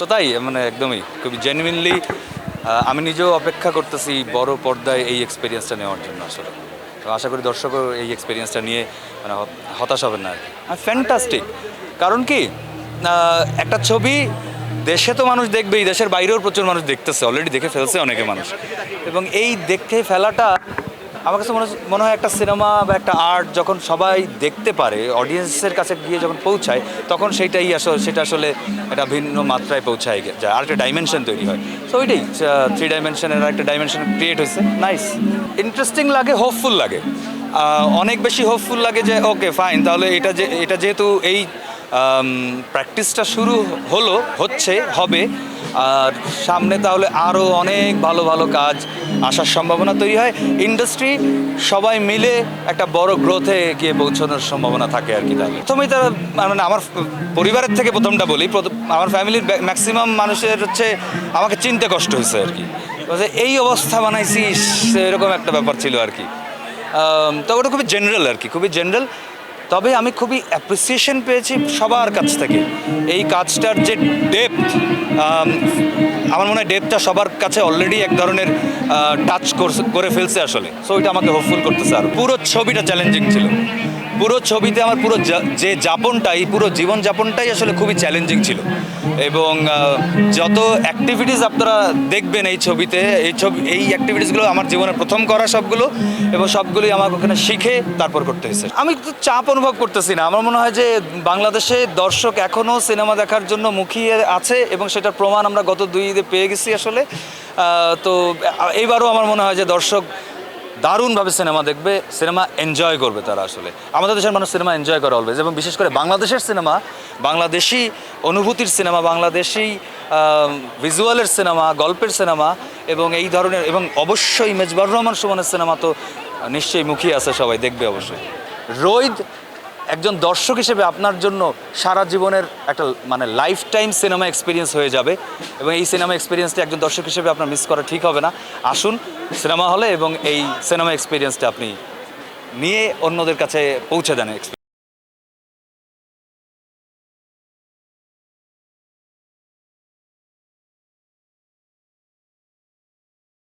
তো তাই মানে একদমই খুবই জেনুইনলি আমি নিজেও অপেক্ষা করতেছি বড় পর্দায় এই এক্সপিরিয়েন্সটা নেওয়ার জন্য আসলে। তো আশা করি দর্শকও এই এক্সপিরিয়েন্সটা নিয়ে মানে হতাশ হবেন না আর কি। ফ্যান্টাস্টিক। কারণ কি একটা ছবি দেশে তো মানুষ দেখবেই, দেশের বাইরেও প্রচুর মানুষ দেখতেছে, অলরেডি দেখে ফেলছে অনেকে মানুষ। এবং এই দেখে ফেলাটা আমার কাছে মনে হয় একটা সিনেমা বা একটা আর্ট যখন সবাই দেখতে পারে, অডিয়েন্সের কাছে গিয়ে যখন পৌঁছায়, তখন সেটা আসলে একটা ভিন্ন মাত্রায় পৌঁছায় যায়, আর একটা ডাইমেনশন তৈরি হয়। সো ওইটাই 3 ডাইমেনশনের একটা ডাইমেনশন ক্রিয়েট হয়েছে। নাইস, ইন্টারেস্টিং লাগে, হোপফুল লাগে, অনেক বেশি হোপফুল লাগে যে ওকে ফাইন, তাহলে এটা যেহেতু এই প্র্যাকটিসটা শুরু হবে, আর সামনে তাহলে আরও অনেক ভালো ভালো কাজ আসার সম্ভাবনা তৈরি হয়। ইন্ডাস্ট্রি সবাই মিলে একটা বড় গ্রোথে গিয়ে পৌঁছানোর সম্ভাবনা থাকে আর কি। তাহলে প্রথমেই তারা মানে আমার পরিবারের থেকে প্রথমটা বলি, আমার ফ্যামিলির ম্যাক্সিমাম মানুষের আমাকে চিনতে কষ্ট হয়েছে আর কি, এই অবস্থা বানাইছিস, এরকম একটা ব্যাপার ছিল আর কি। তো ওটা খুবই জেনারেল আর কি, খুবই জেনারেল। তবে আমি খুবই অ্যাপ্রিসিয়েশন পেয়েছি সবার কাছ থেকে। এই কাজটার যে ডেপথ, আমার মনে হয় ডেপথটা সবার কাছে অলরেডি এক ধরনের টাচ করে ফেলছে আসলে। সো ওইটা আমাকে হোপফুল করতেছে। আর পুরো ছবিটা চ্যালেঞ্জিং ছিল। পুরো ছবিতে আমার পুরো যে যাপনটাই, পুরো জীবনযাপনটাই আসলে খুবই চ্যালেঞ্জিং ছিল। এবং যত অ্যাক্টিভিটিস আপনারা দেখবেন এই ছবিতে, এই অ্যাক্টিভিটিসগুলো আমার জীবনে প্রথম করা সবগুলো, এবং সবগুলোই আমার ওখানে শিখে তারপর করতে হয়েছে। আমি তো চাপ অনুভব করতেছি না। আমার মনে হয় যে বাংলাদেশে দর্শক এখনও সিনেমা দেখার জন্য মুখিয়ে আছে, এবং সেটার প্রমাণ আমরা গত 2 ঈদে পেয়ে গেছি আসলে। তো এইবারও আমার মনে হয় যে দর্শক দারুণভাবে সিনেমা দেখবে, সিনেমা এনজয় করবে তারা আসলে। আমাদের দেশের মানুষ সিনেমা এনজয় করে অলওয়েজ, এবং বিশেষ করে বাংলাদেশের সিনেমা, বাংলাদেশি অনুভূতির সিনেমা, বাংলাদেশি ভিজুয়ালের সিনেমা, গল্পের সিনেমা, এবং এই ধরনের, এবং অবশ্যই মেজবাহুর রহমান সুমনের সিনেমা তো নিশ্চয়ই মুখিয়ে আছে, সবাই দেখবে অবশ্যই। রোহিত একজন দর্শক হিসেবে আপনার জন্য সারা জীবনের একটা মানে লাইফ টাইম সিনেমা এক্সপিরিয়েন্স হয়ে যাবে, এবং এই সিনেমা এক্সপিরিয়েন্সটা একজন দর্শক হিসেবে আপনার মিস করা ঠিক হবে না। আসুন সিনেমা হলে, এবং এই সিনেমা এক্সপিরিয়েন্সটা আপনি নিয়ে অন্যদের কাছে পৌঁছে দেন।